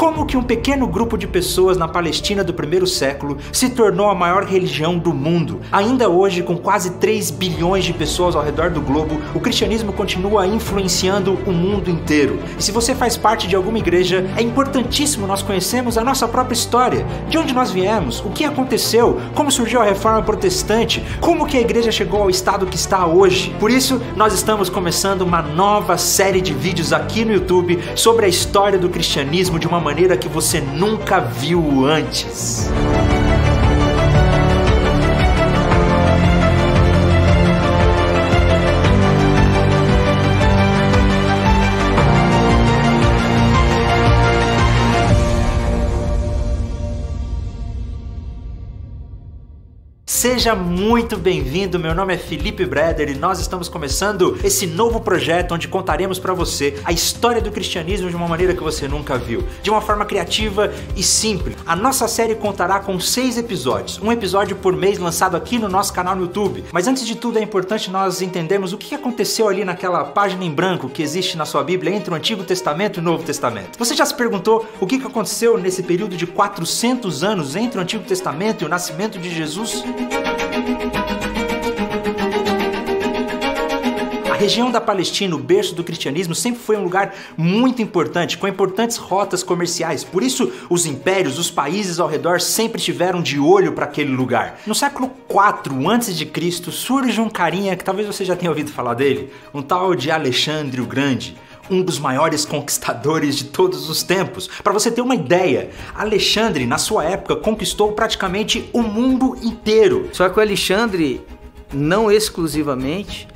Como que um pequeno grupo de pessoas na Palestina do primeiro século se tornou a maior religião do mundo? Ainda hoje, com quase 3 bilhões de pessoas ao redor do globo, o cristianismo continua influenciando o mundo inteiro. E se você faz parte de alguma igreja, é importantíssimo nós conhecermos a nossa própria história. De onde nós viemos, o que aconteceu, como surgiu a reforma protestante, como que a igreja chegou ao estado que está hoje. Por isso, nós estamos começando uma nova série de vídeos aqui no YouTube sobre a história do cristianismo de uma maneira que você nunca viu antes. Seja muito bem-vindo, meu nome é Felipe Breder e nós estamos começando esse novo projeto onde contaremos para você a história do cristianismo de uma maneira que você nunca viu, de uma forma criativa e simples. A nossa série contará com 6 episódios, um episódio por mês lançado aqui no nosso canal no YouTube. Mas antes de tudo é importante nós entendermos o que aconteceu ali naquela página em branco que existe na sua Bíblia entre o Antigo Testamento e o Novo Testamento. Você já se perguntou o que aconteceu nesse período de 400 anos entre o Antigo Testamento e o nascimento de Jesus? A região da Palestina, o berço do cristianismo, sempre foi um lugar muito importante, com importantes rotas comerciais. Por isso, os impérios, os países ao redor sempre estiveram de olho para aquele lugar. No século IV a.C., surge um carinha que talvez você já tenha ouvido falar dele, um tal de Alexandre o Grande. Um dos maiores conquistadores de todos os tempos. Para você ter uma ideia, Alexandre, na sua época, conquistou praticamente o mundo inteiro. Só que o Alexandre, não exclusivamente,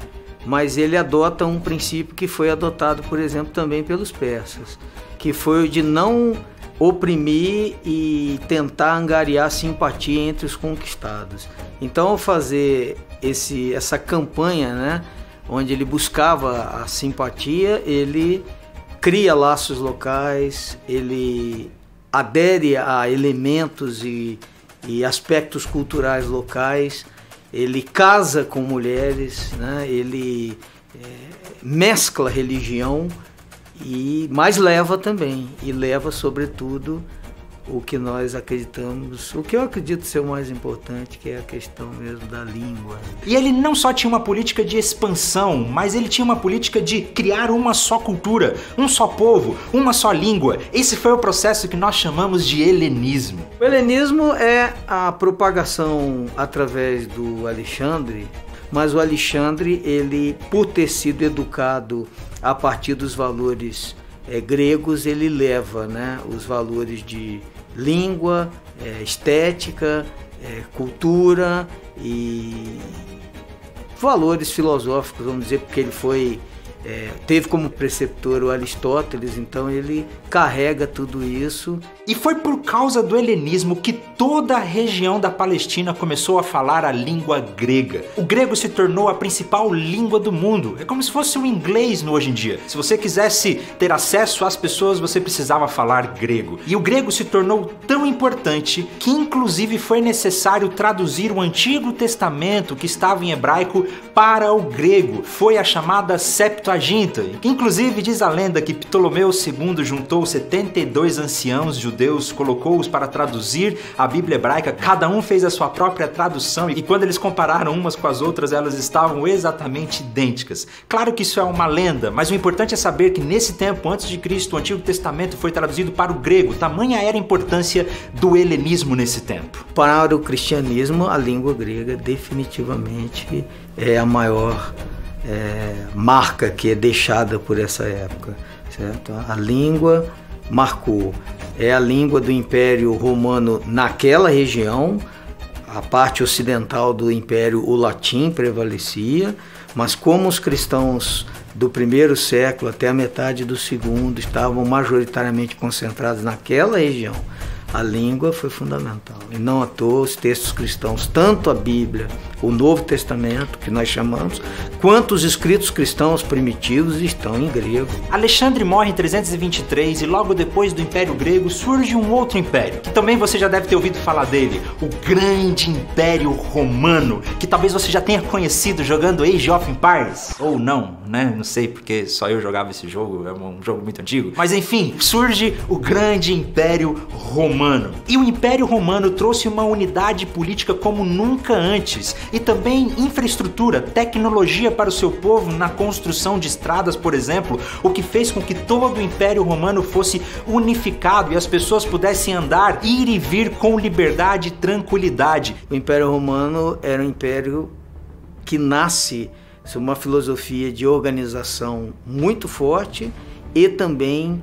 mas ele adota um princípio que foi adotado, por exemplo, também pelos persas, que foi o de não oprimir e tentar angariar simpatia entre os conquistados. Então, ao fazer essa campanha, né, onde ele buscava a simpatia, ele cria laços locais, ele adere a elementos e aspectos culturais locais, ele casa com mulheres, né? Ele mescla religião, mas leva também, e leva sobretudo o que nós acreditamos, o que eu acredito ser o mais importante, que é a questão mesmo da língua. E ele não só tinha uma política de expansão, mas ele tinha uma política de criar uma só cultura, um só povo, uma só língua. Esse foi o processo que nós chamamos de helenismo. O helenismo é a propagação através do Alexandre, mas o Alexandre, ele, por ter sido educado a partir dos valores gregos, ele leva, né, os valores de língua, estética, cultura e valores filosóficos, vamos dizer, porque ele teve como preceptor o Aristóteles, então ele carrega tudo isso. E foi por causa do helenismo que toda a região da Palestina começou a falar a língua grega. O grego se tornou a principal língua do mundo. É como se fosse o inglês no hoje em dia. Se você quisesse ter acesso às pessoas, você precisava falar grego. E o grego se tornou tão importante que inclusive foi necessário traduzir o Antigo Testamento, que estava em hebraico, para o grego. Foi a chamada Septuaginta. Inclusive diz a lenda que Ptolomeu II juntou 72 anciãos judeus, colocou-os para traduzir a Bíblia hebraica, cada um fez a sua própria tradução e quando eles compararam umas com as outras, elas estavam exatamente idênticas. Claro que isso é uma lenda, mas o importante é saber que nesse tempo, antes de Cristo, o Antigo Testamento foi traduzido para o grego. Tamanha era a importância do helenismo nesse tempo. Para o cristianismo, a língua grega definitivamente é a maior marca que é deixada por essa época, certo? A língua marcou. É a língua do Império Romano naquela região, a parte ocidental do Império, o latim prevalecia, mas como os cristãos do primeiro século até a metade do segundo estavam majoritariamente concentrados naquela região, A língua foi fundamental. E não à toa os textos cristãos, tanto a Bíblia, o Novo Testamento, que nós chamamos, quanto os escritos cristãos primitivos estão em grego. Alexandre morre em 323 e logo depois do Império Grego surge um outro império, que também você já deve ter ouvido falar dele, o Grande Império Romano, que talvez você já tenha conhecido jogando Age of Empires. Ou não, né? Não sei, porque só eu jogava esse jogo, é um jogo muito antigo. Mas enfim, surge o Grande Império Romano. E o Império Romano trouxe uma unidade política como nunca antes e também infraestrutura, tecnologia para o seu povo na construção de estradas, por exemplo, o que fez com que todo o Império Romano fosse unificado e as pessoas pudessem andar, ir e vir com liberdade e tranquilidade. O Império Romano era um império que nasce sob uma filosofia de organização muito forte e também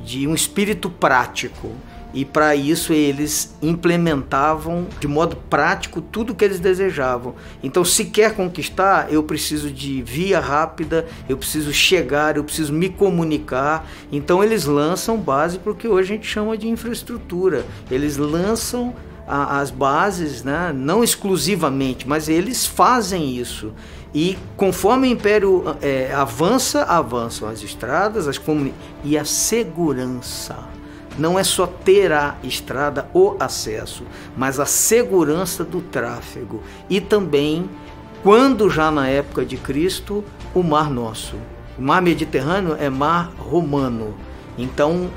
de um espírito prático. E para isso eles implementavam de modo prático tudo o que eles desejavam. Então, se quer conquistar, eu preciso de via rápida, eu preciso chegar, eu preciso me comunicar. Então eles lançam base para o que hoje a gente chama de infraestrutura. Eles lançam as bases, né? Não exclusivamente, mas eles fazem isso. E conforme o Império avançam as estradas, as comunidades e a segurança. Não é só ter a estrada, o acesso, mas a segurança do tráfego. E também, quando já na época de Cristo, o Mar Nosso. O Mar Mediterrâneo é Mar Romano. Então,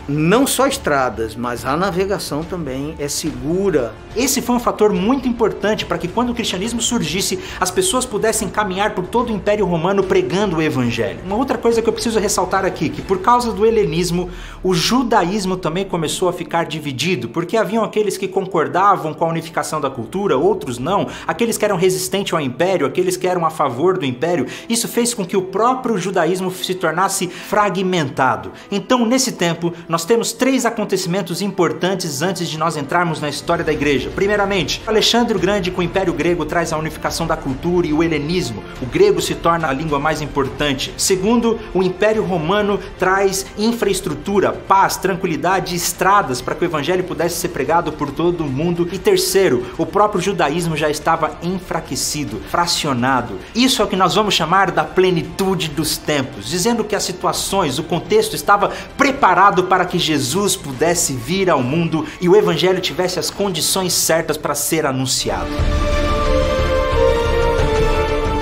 não só estradas, mas a navegação também é segura. Esse foi um fator muito importante para que quando o cristianismo surgisse, as pessoas pudessem caminhar por todo o Império Romano pregando o Evangelho. Uma outra coisa que eu preciso ressaltar aqui, que por causa do helenismo, o judaísmo também começou a ficar dividido, porque haviam aqueles que concordavam com a unificação da cultura, outros não, aqueles que eram resistentes ao Império, aqueles que eram a favor do Império. Isso fez com que o próprio judaísmo se tornasse fragmentado. Então, nesse tempo, nós temos 3 acontecimentos importantes antes de nós entrarmos na história da igreja. Primeiramente, Alexandre o Grande com o Império Grego traz a unificação da cultura e o helenismo. O grego se torna a língua mais importante. Segundo, o Império Romano traz infraestrutura, paz, tranquilidade e estradas para que o evangelho pudesse ser pregado por todo o mundo. E terceiro, o próprio judaísmo já estava enfraquecido, fracionado. Isso é o que nós vamos chamar da plenitude dos tempos, dizendo que as situações, o contexto estava preparado para que Jesus pudesse vir ao mundo e o evangelho tivesse as condições certas para ser anunciado.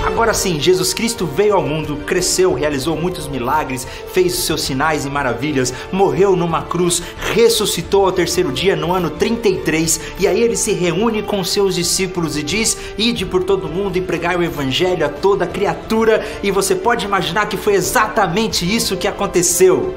Agora sim, Jesus Cristo veio ao mundo, cresceu, realizou muitos milagres, fez os seus sinais e maravilhas, morreu numa cruz, ressuscitou ao 3º dia no ano 33, e aí ele se reúne com seus discípulos e diz: ide por todo mundo e pregai o evangelho a toda criatura, e você pode imaginar que foi exatamente isso que aconteceu.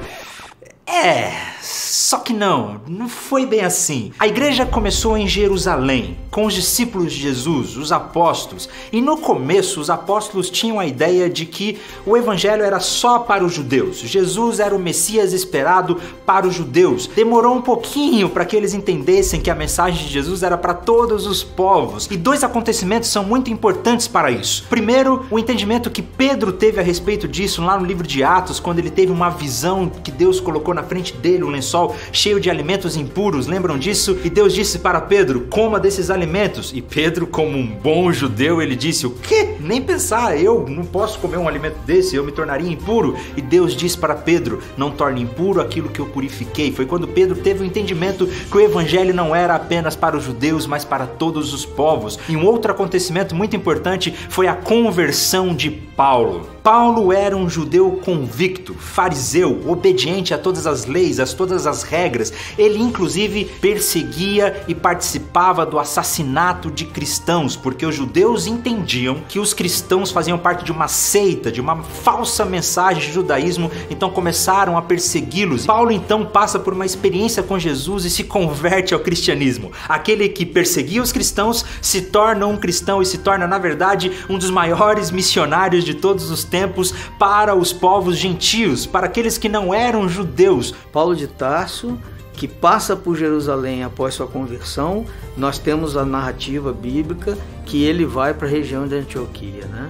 Só que não foi bem assim. A igreja começou em Jerusalém, com os discípulos de Jesus, os apóstolos. E no começo, os apóstolos tinham a ideia de que o evangelho era só para os judeus. Jesus era o Messias esperado para os judeus. Demorou um pouquinho para que eles entendessem que a mensagem de Jesus era para todos os povos. E 2 acontecimentos são muito importantes para isso. Primeiro, o entendimento que Pedro teve a respeito disso lá no livro de Atos, quando ele teve uma visão que Deus colocou na frente dele, um lençol cheio de alimentos impuros, lembram disso? E Deus disse para Pedro: coma desses alimentos. E Pedro, como um bom judeu, ele disse: o quê? Nem pensar, eu não posso comer um alimento desse, eu me tornaria impuro. E Deus disse para Pedro: não torne impuro aquilo que eu purifiquei. Foi quando Pedro teve o entendimento que o evangelho não era apenas para os judeus, mas para todos os povos. E um outro acontecimento muito importante foi a conversão de Paulo. Paulo era um judeu convicto, fariseu, obediente a todas as leis, a todas as regras. Ele inclusive perseguia e participava do assassinato de cristãos, porque os judeus entendiam que os cristãos faziam parte de uma seita, de uma falsa mensagem de judaísmo, então começaram a persegui-los. Paulo então passa por uma experiência com Jesus e se converte ao cristianismo. Aquele que perseguia os cristãos se torna um cristão e se torna, na verdade, um dos maiores missionários de todos os tempos para os povos gentios, para aqueles que não eram judeus. Paulo de Tarso, que passa por Jerusalém após sua conversão, nós temos a narrativa bíblica que ele vai para a região de Antioquia, né?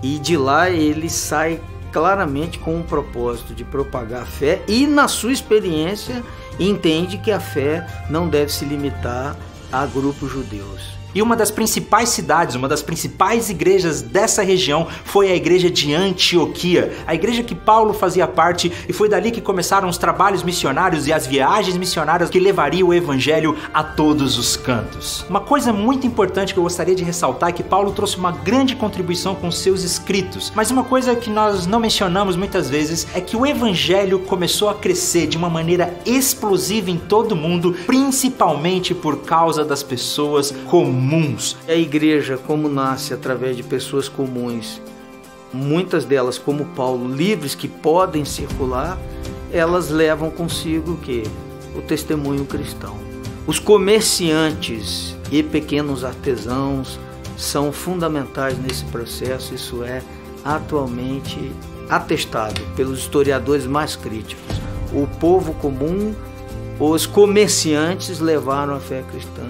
E de lá ele sai claramente com o propósito de propagar a fé e, na sua experiência, entende que a fé não deve se limitar a grupos judeus. E uma das principais cidades, uma das principais igrejas dessa região foi a igreja de Antioquia, a igreja que Paulo fazia parte, e foi dali que começaram os trabalhos missionários e as viagens missionárias que levariam o evangelho a todos os cantos. Uma coisa muito importante que eu gostaria de ressaltar é que Paulo trouxe uma grande contribuição com seus escritos, mas uma coisa que nós não mencionamos muitas vezes é que o evangelho começou a crescer de uma maneira explosiva em todo o mundo, principalmente por causa das pessoas comuns. A igreja, como nasce através de pessoas comuns, muitas delas, como Paulo, livres que podem circular, elas levam consigo o quê? O testemunho cristão. Os comerciantes e pequenos artesãos são fundamentais nesse processo, isso é atualmente atestado pelos historiadores mais críticos. O povo comum, os comerciantes levaram a fé cristã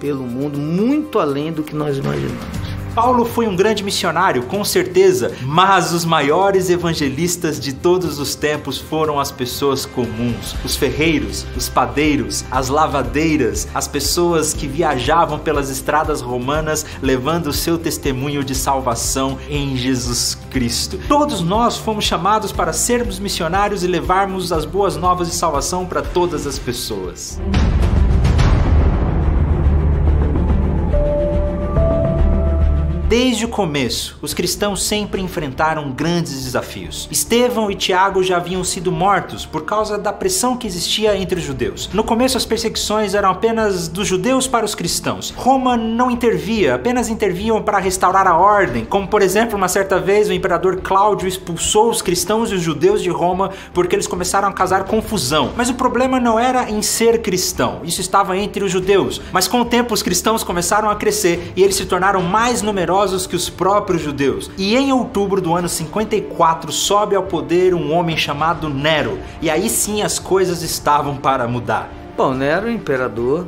pelo mundo, muito além do que nós imaginamos. Paulo foi um grande missionário, com certeza, mas os maiores evangelistas de todos os tempos foram as pessoas comuns, os ferreiros, os padeiros, as lavadeiras, as pessoas que viajavam pelas estradas romanas levando o seu testemunho de salvação em Jesus Cristo. Todos nós fomos chamados para sermos missionários e levarmos as boas novas de salvação para todas as pessoas. Desde o começo, os cristãos sempre enfrentaram grandes desafios. Estevão e Tiago já haviam sido mortos por causa da pressão que existia entre os judeus. No começo, as perseguições eram apenas dos judeus para os cristãos. Roma não intervia, apenas interviam para restaurar a ordem, como por exemplo, uma certa vez o imperador Cláudio expulsou os cristãos e os judeus de Roma porque eles começaram a causar confusão. Mas o problema não era em ser cristão, isso estava entre os judeus. Mas com o tempo, os cristãos começaram a crescer e eles se tornaram mais numerosos que os próprios judeus. E em outubro do ano 54 sobe ao poder um homem chamado Nero. E aí sim as coisas estavam para mudar. Bom, Nero é um imperador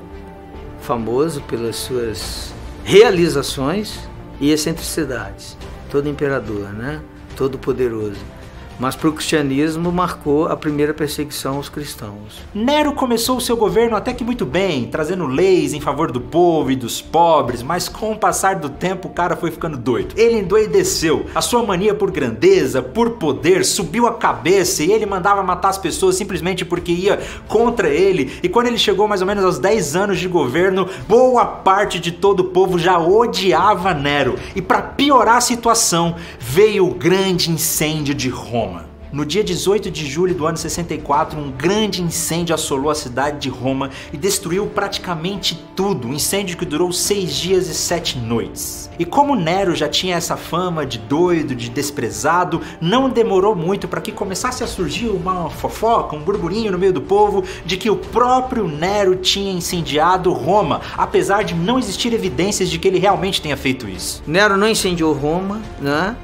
famoso pelas suas realizações e excentricidades. Todo imperador, né? Todo poderoso. Mas para o cristianismo marcou a primeira perseguição aos cristãos. Nero começou o seu governo até que muito bem, trazendo leis em favor do povo e dos pobres, mas com o passar do tempo o cara foi ficando doido. Ele endoideceu, a sua mania por grandeza, por poder, subiu a cabeça e ele mandava matar as pessoas simplesmente porque ia contra ele. E quando ele chegou mais ou menos aos 10 anos de governo, boa parte de todo o povo já odiava Nero. E para piorar a situação, veio o grande incêndio de Roma. No dia 18 de julho do ano 64, um grande incêndio assolou a cidade de Roma e destruiu praticamente tudo, um incêndio que durou 6 dias e 7 noites. E como Nero já tinha essa fama de doido, de desprezado, não demorou muito para que começasse a surgir uma fofoca, um burburinho no meio do povo de que o próprio Nero tinha incendiado Roma, apesar de não existir evidências de que ele realmente tenha feito isso. Nero não incendiou Roma, né?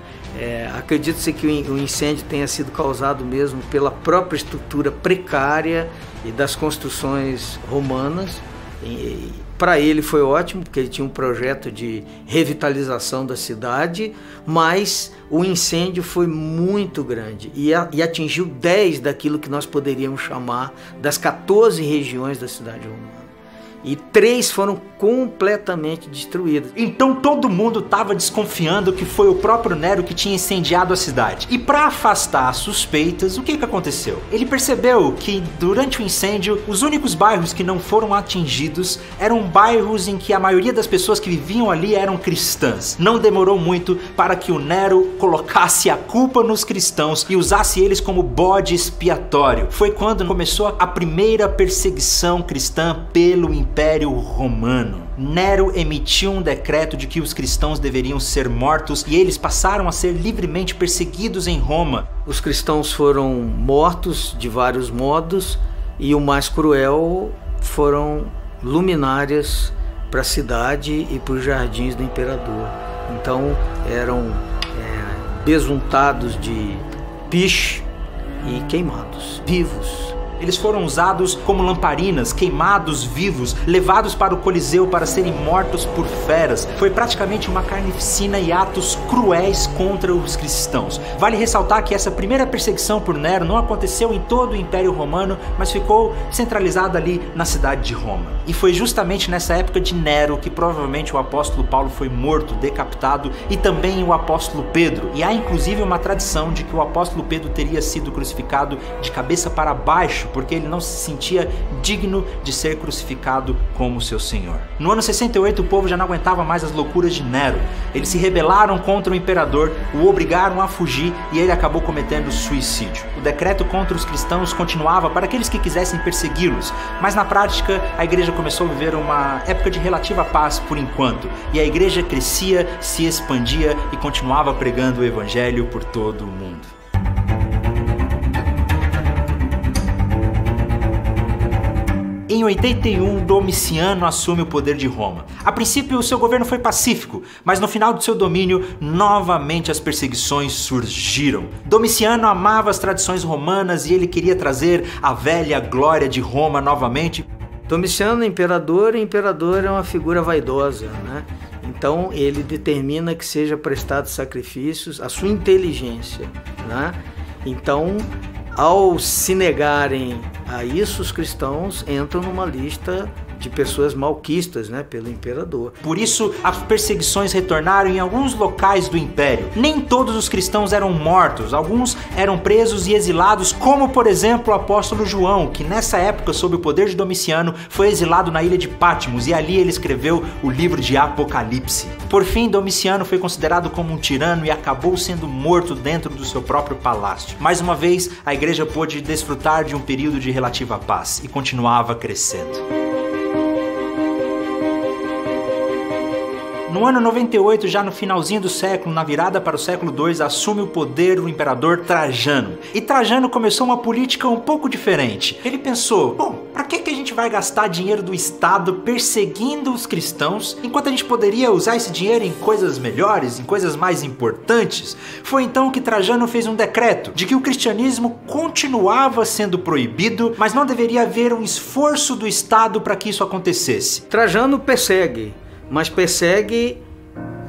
Acredita-se que o incêndio tenha sido causado mesmo pela própria estrutura precária e das construções romanas. Para ele foi ótimo, porque ele tinha um projeto de revitalização da cidade, mas o incêndio foi muito grande e atingiu 10 daquilo que nós poderíamos chamar das 14 regiões da cidade romana. E 3 foram completamente destruídas. Então todo mundo estava desconfiando que foi o próprio Nero que tinha incendiado a cidade. E para afastar as suspeitas, o que aconteceu? Ele percebeu que durante o incêndio, os únicos bairros que não foram atingidos eram bairros em que a maioria das pessoas que viviam ali eram cristãs. Não demorou muito para que o Nero colocasse a culpa nos cristãos e usasse eles como bode expiatório. Foi quando começou a primeira perseguição cristã pelo Império Romano. Nero emitiu um decreto de que os cristãos deveriam ser mortos e eles passaram a ser livremente perseguidos em Roma. Os cristãos foram mortos de vários modos e o mais cruel foram luminárias para a cidade e para os jardins do imperador. Então eram besuntados de piche e queimados, vivos. Eles foram usados como lamparinas, queimados vivos, levados para o Coliseu para serem mortos por feras. Foi praticamente uma carnificina e atos cruéis contra os cristãos. Vale ressaltar que essa primeira perseguição por Nero não aconteceu em todo o Império Romano, mas ficou centralizada ali na cidade de Roma. E foi justamente nessa época de Nero que provavelmente o apóstolo Paulo foi morto, decapitado, e também o apóstolo Pedro. E há inclusive uma tradição de que o apóstolo Pedro teria sido crucificado de cabeça para baixo, porque ele não se sentia digno de ser crucificado como seu senhor. No ano 68, o povo já não aguentava mais as loucuras de Nero. Eles se rebelaram contra o imperador, o obrigaram a fugir e ele acabou cometendo suicídio. O decreto contra os cristãos continuava para aqueles que quisessem persegui-los, mas na prática a igreja começou a viver uma época de relativa paz por enquanto, e a igreja crescia, se expandia e continuava pregando o evangelho por todo o mundo. Em 81, Domiciano assume o poder de Roma. A princípio, o seu governo foi pacífico, mas no final do seu domínio, novamente as perseguições surgiram. Domiciano amava as tradições romanas e ele queria trazer a velha glória de Roma novamente. Domiciano, imperador é uma figura vaidosa, né? Então ele determina que seja prestado sacrifícios à sua inteligência, né? Então, ao se negarem a isso, os cristãos entram numa lista de pessoas malquistas, né, pelo imperador. Por isso, as perseguições retornaram em alguns locais do império. Nem todos os cristãos eram mortos, alguns eram presos e exilados, como por exemplo o apóstolo João, que nessa época, sob o poder de Domiciano, foi exilado na ilha de Patmos e ali ele escreveu o livro de Apocalipse. Por fim, Domiciano foi considerado como um tirano e acabou sendo morto dentro do seu próprio palácio. Mais uma vez, a igreja pôde desfrutar de um período de relativa paz e continuava crescendo. No ano 98, já no finalzinho do século, na virada para o século II, assume o poder o imperador Trajano. E Trajano começou uma política um pouco diferente. Ele pensou, bom, para que a gente vai gastar dinheiro do Estado perseguindo os cristãos, enquanto a gente poderia usar esse dinheiro em coisas melhores, em coisas mais importantes? Foi então que Trajano fez um decreto de que o cristianismo continuava sendo proibido, mas não deveria haver um esforço do Estado para que isso acontecesse. Trajano persegue, mas persegue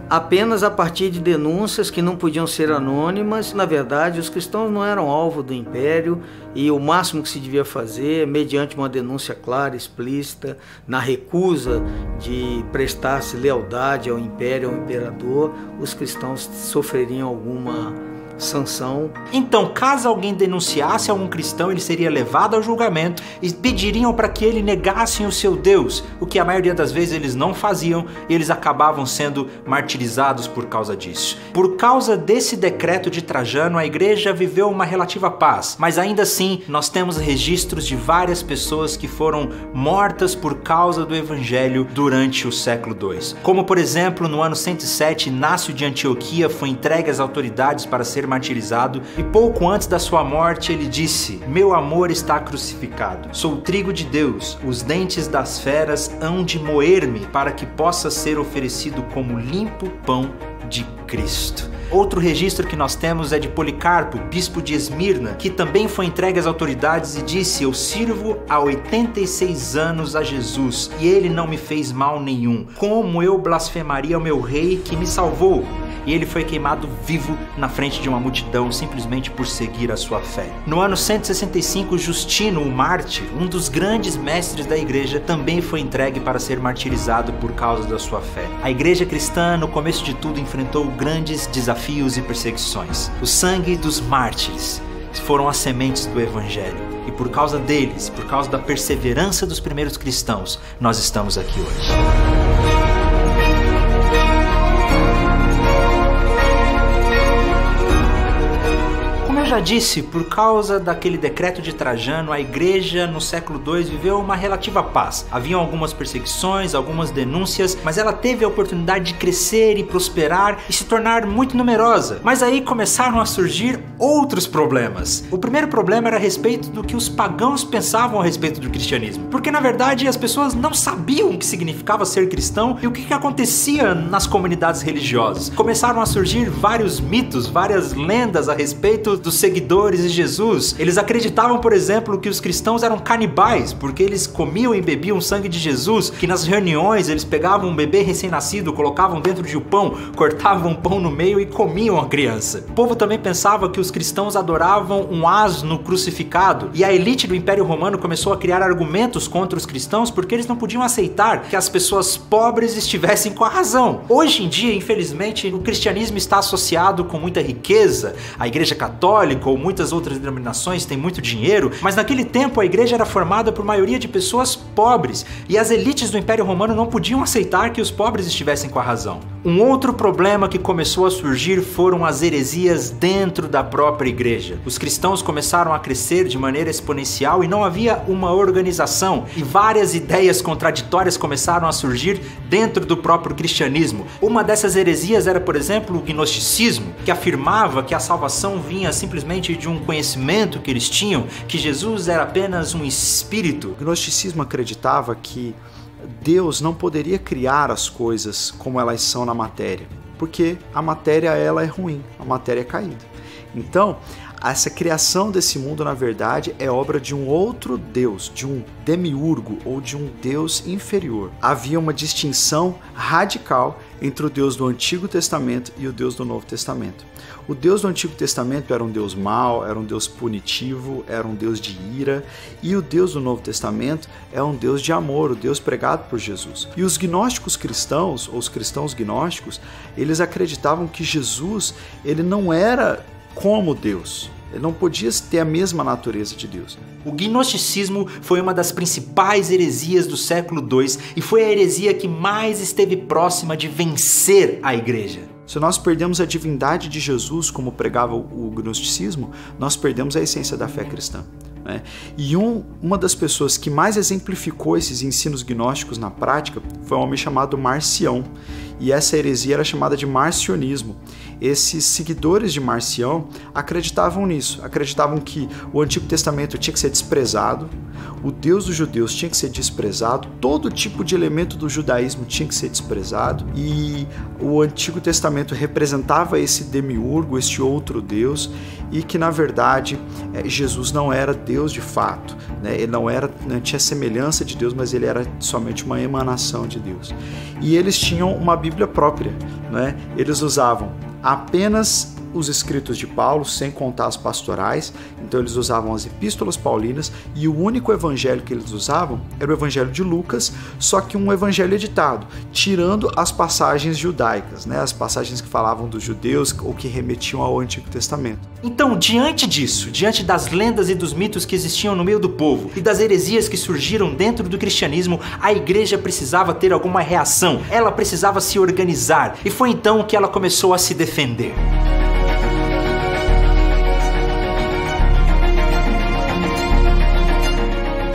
apenas a partir de denúncias que não podiam ser anônimas. Na verdade, os cristãos não eram alvo do império e o máximo que se devia fazer, mediante uma denúncia clara, explícita, na recusa de prestar-se lealdade ao império, ao imperador, os cristãos sofreriam alguma sanção. Então, caso alguém denunciasse algum cristão, ele seria levado ao julgamento e pediriam para que ele negasse o seu Deus, o que a maioria das vezes eles não faziam e eles acabavam sendo martirizados por causa disso. Por causa desse decreto de Trajano, a igreja viveu uma relativa paz, mas ainda assim nós temos registros de várias pessoas que foram mortas por causa do evangelho durante o século II. Como por exemplo, no ano 107, Inácio de Antioquia foi entregue às autoridades para ser martirizado e pouco antes da sua morte ele disse: meu amor está crucificado, sou o trigo de Deus, os dentes das feras hão de moer-me para que possa ser oferecido como limpo pão de Cristo. Outro registro que nós temos é de Policarpo, bispo de Esmirna, que também foi entregue às autoridades e disse: eu sirvo há 86 anos a Jesus e ele não me fez mal nenhum. Como eu blasfemaria o meu rei que me salvou? E ele foi queimado vivo na frente de uma multidão simplesmente por seguir a sua fé. No ano 165, Justino, o Mártir, um dos grandes mestres da igreja, também foi entregue para ser martirizado por causa da sua fé. A igreja cristã, no começo de tudo, enfrentou grandes desafios e perseguições. O sangue dos mártires foram as sementes do evangelho. E por causa deles, por causa da perseverança dos primeiros cristãos, nós estamos aqui hoje. Já disse, por causa daquele decreto de Trajano, a igreja no século II viveu uma relativa paz. Haviam algumas perseguições, algumas denúncias, mas ela teve a oportunidade de crescer e prosperar e se tornar muito numerosa. Mas aí começaram a surgir outros problemas. O primeiro problema era a respeito do que os pagãos pensavam a respeito do cristianismo. Porque na verdade as pessoas não sabiam o que significava ser cristão e o que acontecia nas comunidades religiosas. Começaram a surgir vários mitos, várias lendas a respeito dos seguidores de Jesus. Eles acreditavam, por exemplo, que os cristãos eram canibais, porque eles comiam e bebiam o sangue de Jesus, que nas reuniões eles pegavam um bebê recém-nascido, colocavam dentro de um pão, cortavam um pão no meio e comiam a criança. O povo também pensava que os cristãos adoravam um asno crucificado, e a elite do Império Romano começou a criar argumentos contra os cristãos porque eles não podiam aceitar que as pessoas pobres estivessem com a razão. Hoje em dia, infelizmente, o cristianismo está associado com muita riqueza, a Igreja Católica ou muitas outras denominações têm muito dinheiro, mas naquele tempo a igreja era formada por maioria de pessoas pobres e as elites do Império Romano não podiam aceitar que os pobres estivessem com a razão. Um outro problema que começou a surgir foram as heresias dentro da própria igreja. Os cristãos começaram a crescer de maneira exponencial e não havia uma organização, e várias ideias contraditórias começaram a surgir dentro do próprio cristianismo. Uma dessas heresias era, por exemplo, o gnosticismo, que afirmava que a salvação vinha simplesmente de um conhecimento que eles tinham, que Jesus era apenas um espírito. O gnosticismo acreditava que Deus não poderia criar as coisas como elas são na matéria, porque a matéria ela é ruim, a matéria é caída. Então, essa criação desse mundo, na verdade, é obra de um outro Deus, de um demiurgo ou de um Deus inferior. Havia uma distinção radical entre o Deus do Antigo Testamento e o Deus do Novo Testamento. O Deus do Antigo Testamento era um Deus mau, era um Deus punitivo, era um Deus de ira, e o Deus do Novo Testamento é um Deus de amor, o Deus pregado por Jesus. E os gnósticos cristãos, ou os cristãos gnósticos, eles acreditavam que Jesus, ele não era como Deus. Ele não podia ter a mesma natureza de Deus. O gnosticismo foi uma das principais heresias do século II e foi a heresia que mais esteve próxima de vencer a igreja. Se nós perdemos a divindade de Jesus, como pregava o gnosticismo, nós perdemos a essência da fé cristã. E uma das pessoas que mais exemplificou esses ensinos gnósticos na prática foi um homem chamado Marcião. E essa heresia era chamada de marcionismo. Esses seguidores de Marcião acreditavam nisso, acreditavam que o Antigo Testamento tinha que ser desprezado, o Deus dos judeus tinha que ser desprezado, todo tipo de elemento do judaísmo tinha que ser desprezado, e o Antigo Testamento representava esse demiurgo, esse outro Deus, e que na verdade Jesus não era Deus de fato, ele não tinha semelhança de Deus, mas ele era somente uma emanação de Deus. E eles tinham uma Bíblia própria, eles usavam apenas os escritos de Paulo, sem contar as pastorais. Então eles usavam as epístolas paulinas, e o único evangelho que eles usavam era o evangelho de Lucas, só que um evangelho editado, tirando as passagens judaicas, as passagens que falavam dos judeus ou que remetiam ao Antigo Testamento. Então, diante disso, diante das lendas e dos mitos que existiam no meio do povo e das heresias que surgiram dentro do cristianismo, a igreja precisava ter alguma reação, ela precisava se organizar, e foi então que ela começou a se defender.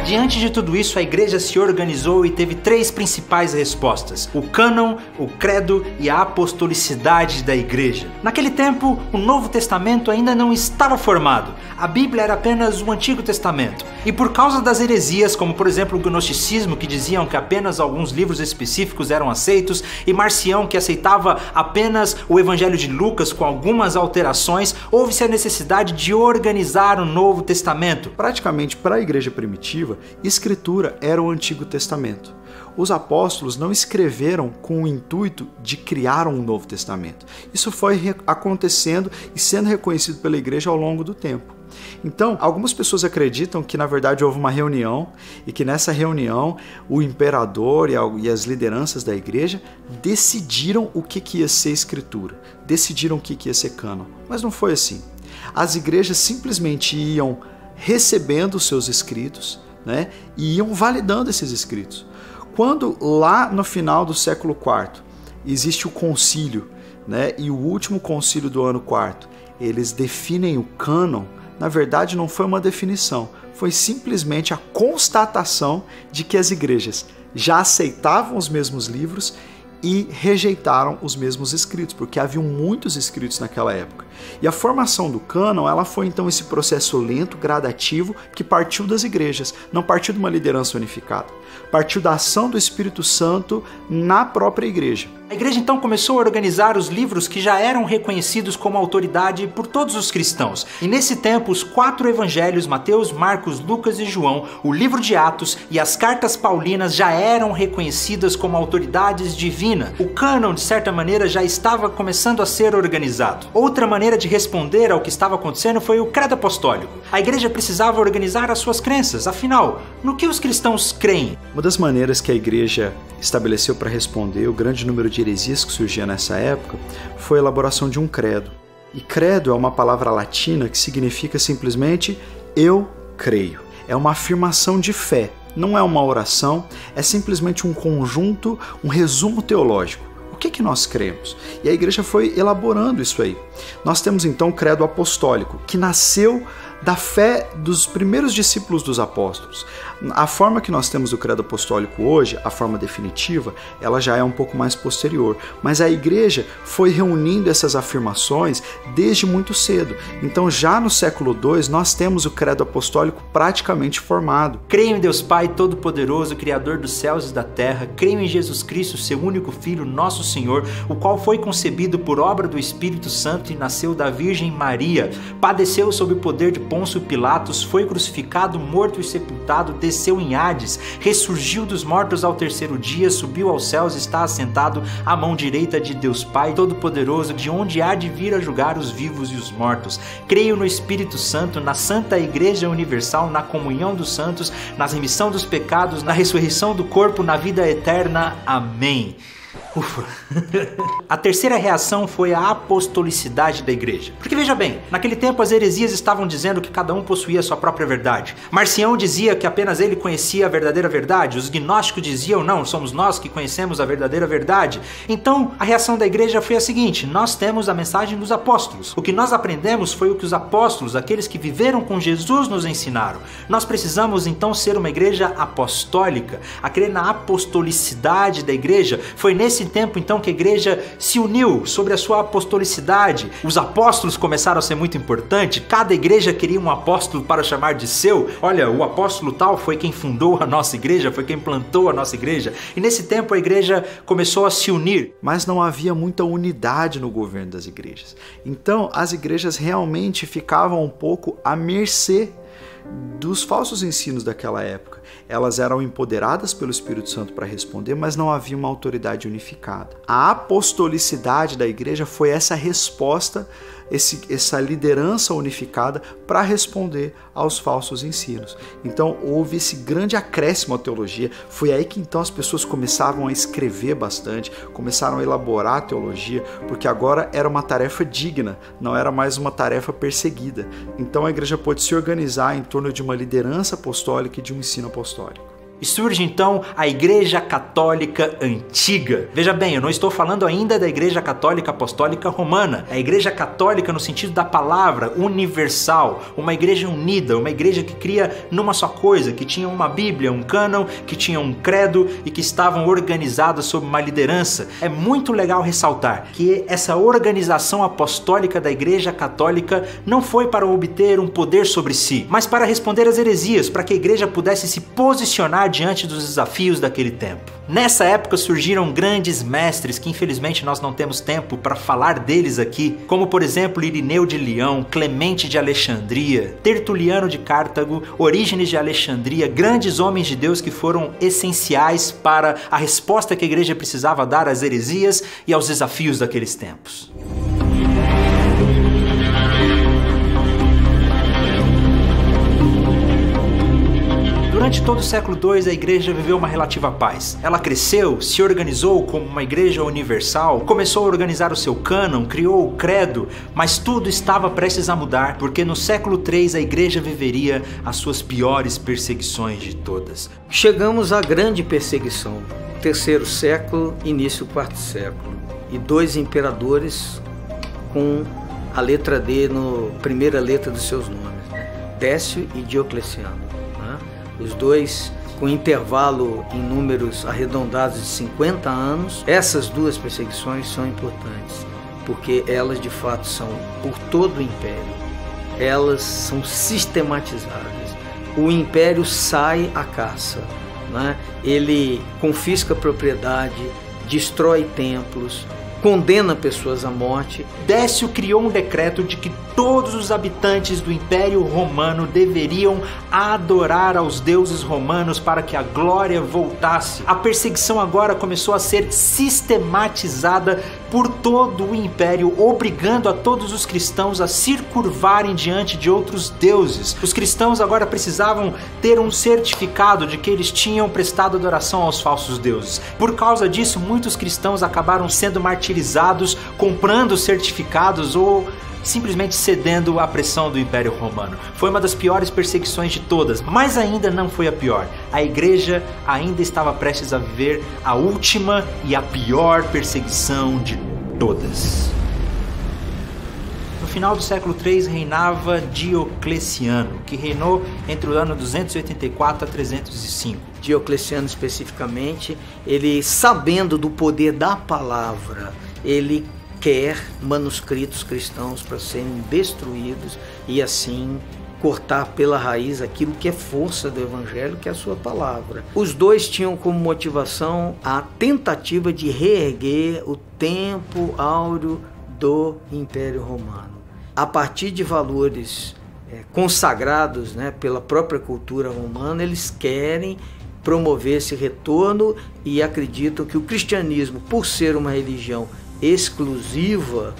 Diante de tudo isso, a igreja se organizou e teve três principais respostas: o cânon, o credo e a apostolicidade da igreja. Naquele tempo, o Novo Testamento ainda não estava formado. A Bíblia era apenas o Antigo Testamento. E por causa das heresias, como por exemplo o gnosticismo, que diziam que apenas alguns livros específicos eram aceitos, e Marcião, que aceitava apenas o Evangelho de Lucas com algumas alterações, houve-se a necessidade de organizar o Novo Testamento. Praticamente, para a igreja primitiva, Escritura era o Antigo Testamento. Os apóstolos não escreveram com o intuito de criar um Novo Testamento. Isso foi acontecendo e sendo reconhecido pela igreja ao longo do tempo. Então, algumas pessoas acreditam que na verdade houve uma reunião e que nessa reunião o imperador e as lideranças da igreja decidiram o que ia ser Escritura, decidiram o que ia ser cânon. Mas não foi assim. As igrejas simplesmente iam recebendo os seus escritos, e iam validando esses escritos. Quando lá no final do século IV existe o concílio, e o último concílio do ano IV, eles definem o cânon, na verdade não foi uma definição, foi simplesmente a constatação de que as igrejas já aceitavam os mesmos livros e rejeitaram os mesmos escritos, porque haviam muitos escritos naquela época. E a formação do cânon, ela foi então esse processo lento, gradativo, que partiu das igrejas, não partiu de uma liderança unificada. Partiu da ação do Espírito Santo na própria igreja. A igreja então começou a organizar os livros que já eram reconhecidos como autoridade por todos os cristãos. E nesse tempo, os 4 evangelhos, Mateus, Marcos, Lucas e João, o livro de Atos e as cartas paulinas já eram reconhecidas como autoridades divinas. O cânon, de certa maneira, já estava começando a ser organizado. Outra maneira de responder ao que estava acontecendo foi o credo apostólico. A igreja precisava organizar as suas crenças. Afinal, no que os cristãos creem? Uma das maneiras que a igreja estabeleceu para responder o grande número de heresias que surgia nessa época foi a elaboração de um credo. E credo é uma palavra latina que significa simplesmente eu creio. É uma afirmação de fé, não é uma oração, é simplesmente um conjunto, um resumo teológico. O que nós cremos? E a igreja foi elaborando isso aí. Nós temos então o credo apostólico, que nasceu da fé dos primeiros discípulos dos apóstolos. A forma que nós temos o credo apostólico hoje, a forma definitiva, ela já é um pouco mais posterior. Mas a igreja foi reunindo essas afirmações desde muito cedo. Então já no século II nós temos o credo apostólico praticamente formado. Creio em Deus Pai Todo-Poderoso, Criador dos céus e da terra. Creio em Jesus Cristo, seu único Filho, nosso Senhor, o qual foi concebido por obra do Espírito Santo e nasceu da Virgem Maria. Padeceu sob o poder de Pôncio Pilatos, foi crucificado, morto e sepultado, desceu em Hades, ressurgiu dos mortos ao 3º dia, subiu aos céus e está assentado à mão direita de Deus Pai Todo-Poderoso, de onde há de vir a julgar os vivos e os mortos. Creio no Espírito Santo, na Santa Igreja Universal, na comunhão dos santos, na remissão dos pecados, na ressurreição do corpo, na vida eterna. Amém. Ufa. A terceira reação foi a apostolicidade da igreja. Porque veja bem, naquele tempo as heresias estavam dizendo que cada um possuía a sua própria verdade. Marcião dizia que apenas ele conhecia a verdadeira verdade. Os gnósticos diziam, não, somos nós que conhecemos a verdadeira verdade. Então a reação da igreja foi a seguinte: nós temos a mensagem dos apóstolos. O que nós aprendemos foi o que os apóstolos, aqueles que viveram com Jesus, nos ensinaram. Nós precisamos então ser uma igreja apostólica. A crer na apostolicidade da igreja. Foi nesse tempo então que a igreja se uniu sobre a sua apostolicidade. Os apóstolos começaram a ser muito importantes. Cada igreja queria um apóstolo para chamar de seu. Olha, o apóstolo tal foi quem fundou a nossa igreja, foi quem plantou a nossa igreja. E nesse tempo a igreja começou a se unir. Mas não havia muita unidade no governo das igrejas. Então as igrejas realmente ficavam um pouco à mercê dos falsos ensinos daquela época. Elas eram empoderadas pelo Espírito Santo para responder, mas não havia uma autoridade unificada. A apostolicidade da igreja foi essa resposta, essa liderança unificada para responder aos falsos ensinos. Então houve esse grande acréscimo à teologia. Foi aí que então as pessoas começavam a escrever bastante, começaram a elaborar a teologia, porque agora era uma tarefa digna, não era mais uma tarefa perseguida. Então a igreja pôde se organizar em torno de uma liderança apostólica e de um ensino apostólico. E surge então a Igreja Católica Antiga. Veja bem, eu não estou falando ainda da Igreja Católica Apostólica Romana. É a Igreja Católica no sentido da palavra, universal. Uma igreja unida, uma igreja que cria numa só coisa, que tinha uma Bíblia, um cânon, que tinha um credo e que estavam organizadas sob uma liderança. É muito legal ressaltar que essa organização apostólica da Igreja Católica não foi para obter um poder sobre si, mas para responder às heresias, para que a igreja pudesse se posicionar diante dos desafios daquele tempo. Nessa época surgiram grandes mestres que infelizmente nós não temos tempo para falar deles aqui, como por exemplo Irineu de Leão, Clemente de Alexandria, Tertuliano de Cartago, Orígenes de Alexandria, grandes homens de Deus que foram essenciais para a resposta que a igreja precisava dar às heresias e aos desafios daqueles tempos. Durante todo o século II, a igreja viveu uma relativa paz. Ela cresceu, se organizou como uma igreja universal, começou a organizar o seu cânon, criou o credo, mas tudo estava prestes a mudar, porque no século III a igreja viveria as suas piores perseguições de todas. Chegamos à grande perseguição, terceiro século, início do quarto século, e 2 imperadores com a letra D na primeira letra dos seus nomes, Décio e Diocleciano. Os dois com intervalo em números arredondados de 50 anos. Essas 2 perseguições são importantes. porque elas de fato são por todo o império, elas são sistematizadas. O império sai à caça, né? Ele confisca propriedade, destrói templos, condena pessoas à morte. Décio criou um decreto de que todos os habitantes do Império Romano deveriam adorar aos deuses romanos para que a glória voltasse. A perseguição agora começou a ser sistematizada por todo o Império, obrigando a todos os cristãos a se curvarem diante de outros deuses. Os cristãos agora precisavam ter um certificado de que eles tinham prestado adoração aos falsos deuses. Por causa disso, muitos cristãos acabaram sendo martirizados, comprando certificados ou simplesmente cedendo à pressão do Império Romano. Foi uma das piores perseguições de todas, mas ainda não foi a pior. A igreja ainda estava prestes a viver a última e a pior perseguição de todas. No final do século III reinava Diocleciano, que reinou entre o ano 284 a 305. Diocleciano especificamente, ele, sabendo do poder da palavra, ele quer manuscritos cristãos para serem destruídos e assim cortar pela raiz aquilo que é força do evangelho, que é a sua palavra. Os dois tinham como motivação a tentativa de reerguer o tempo áureo do Império Romano. A partir de valores consagrados, né, pela própria cultura romana, eles querem promover esse retorno e acreditam que o cristianismo, por ser uma religião exclusiva,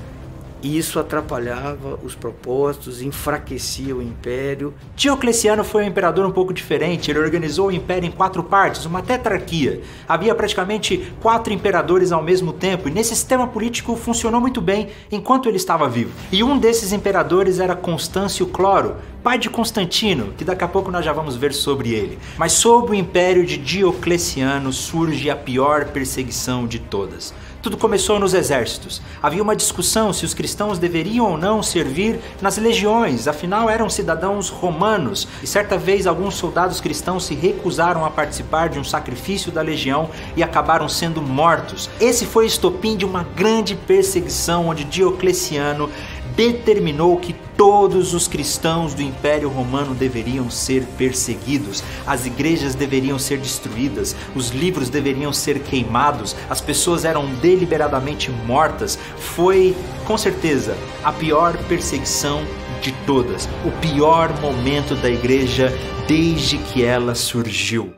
isso atrapalhava os propósitos, enfraquecia o império. Diocleciano foi um imperador um pouco diferente. Ele organizou o império em 4 partes, uma tetrarquia. Havia praticamente 4 imperadores ao mesmo tempo, e nesse sistema político funcionou muito bem enquanto ele estava vivo. E um desses imperadores era Constâncio Cloro, pai de Constantino, que daqui a pouco nós já vamos ver sobre ele. Mas sob o império de Diocleciano surge a pior perseguição de todas. Tudo começou nos exércitos. Havia uma discussão se os cristãos deveriam ou não servir nas legiões, afinal eram cidadãos romanos. E certa vez alguns soldados cristãos se recusaram a participar de um sacrifício da legião e acabaram sendo mortos. Esse foi o estopim de uma grande perseguição onde Diocleciano determinou que todos os cristãos do Império Romano deveriam ser perseguidos, as igrejas deveriam ser destruídas, os livros deveriam ser queimados, as pessoas eram deliberadamente mortas. Foi, com certeza, a pior perseguição de todas, o pior momento da igreja desde que ela surgiu.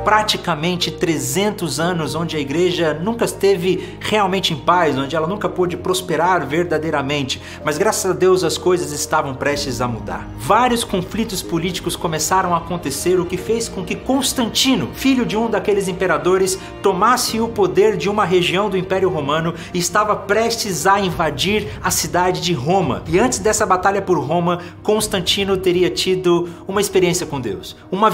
Praticamente 300 anos onde a igreja nunca esteve realmente em paz, onde ela nunca pôde prosperar verdadeiramente, mas graças a Deus as coisas estavam prestes a mudar. Vários conflitos políticos começaram a acontecer, o que fez com que Constantino, filho de um daqueles imperadores, tomasse o poder de uma região do Império Romano e estava prestes a invadir a cidade de Roma. E antes dessa batalha por Roma, Constantino teria tido uma experiência com Deus, uma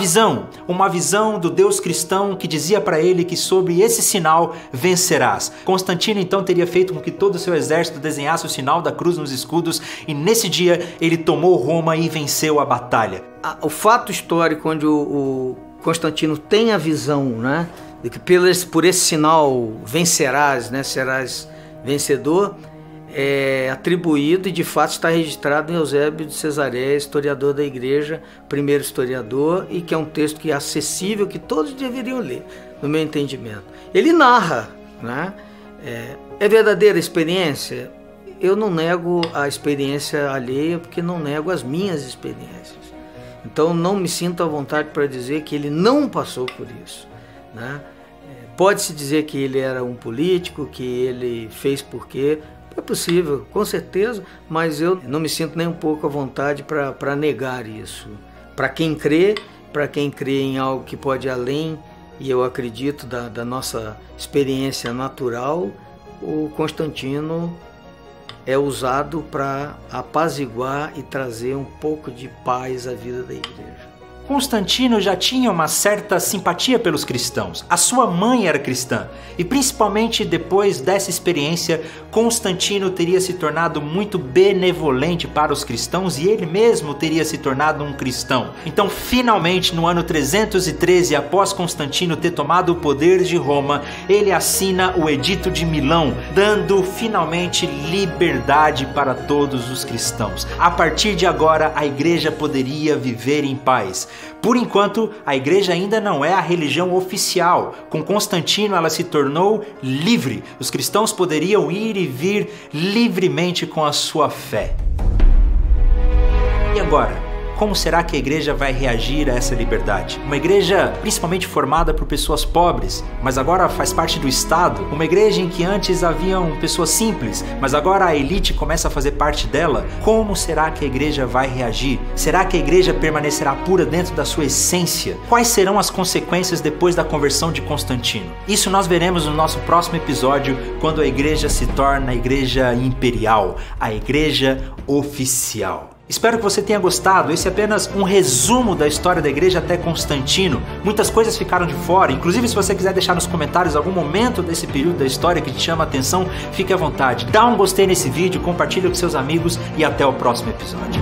visão do Deus cristão que dizia para ele que sobre esse sinal vencerás. Constantino então teria feito com que todo o seu exército desenhasse o sinal da cruz nos escudos e nesse dia ele tomou Roma e venceu a batalha. O fato histórico onde o Constantino tem a visão, né, de que por esse sinal vencerás, né, serás vencedor, é atribuído e de fato está registrado em Eusébio de Cesareia, historiador da igreja, primeiro historiador, e que é um texto que é acessível, que todos deveriam ler, no meu entendimento. Ele narra, né? É verdadeira experiência? Eu não nego a experiência alheia, porque não nego as minhas experiências. Então não me sinto à vontade para dizer que ele não passou por isso, né? Pode-se dizer que ele era um político, que ele fez porque... É possível, com certeza, mas eu não me sinto nem um pouco à vontade para negar isso. Para quem crê em algo que pode ir além, e eu acredito da nossa experiência natural, o Constantino é usado para apaziguar e trazer um pouco de paz à vida da igreja. Constantino já tinha uma certa simpatia pelos cristãos. A sua mãe era cristã e principalmente depois dessa experiência, Constantino teria se tornado muito benevolente para os cristãos e ele mesmo teria se tornado um cristão. Então, finalmente, no ano 313, após Constantino ter tomado o poder de Roma, ele assina o Edito de Milão, dando finalmente liberdade para todos os cristãos. A partir de agora, a igreja poderia viver em paz. Por enquanto, a igreja ainda não é a religião oficial. Com Constantino, ela se tornou livre. Os cristãos poderiam ir e vir livremente com a sua fé. E agora? Como será que a igreja vai reagir a essa liberdade? Uma igreja principalmente formada por pessoas pobres, mas agora faz parte do Estado. Uma igreja em que antes haviam pessoas simples, mas agora a elite começa a fazer parte dela. Como será que a igreja vai reagir? Será que a igreja permanecerá pura dentro da sua essência? Quais serão as consequências depois da conversão de Constantino? Isso nós veremos no nosso próximo episódio, quando a igreja se torna a igreja imperial, a igreja oficial. Espero que você tenha gostado. Esse é apenas um resumo da história da igreja até Constantino. Muitas coisas ficaram de fora. Inclusive, se você quiser deixar nos comentários algum momento desse período da história que te chama a atenção, fique à vontade. Dá um gostei nesse vídeo, compartilhe com seus amigos e até o próximo episódio.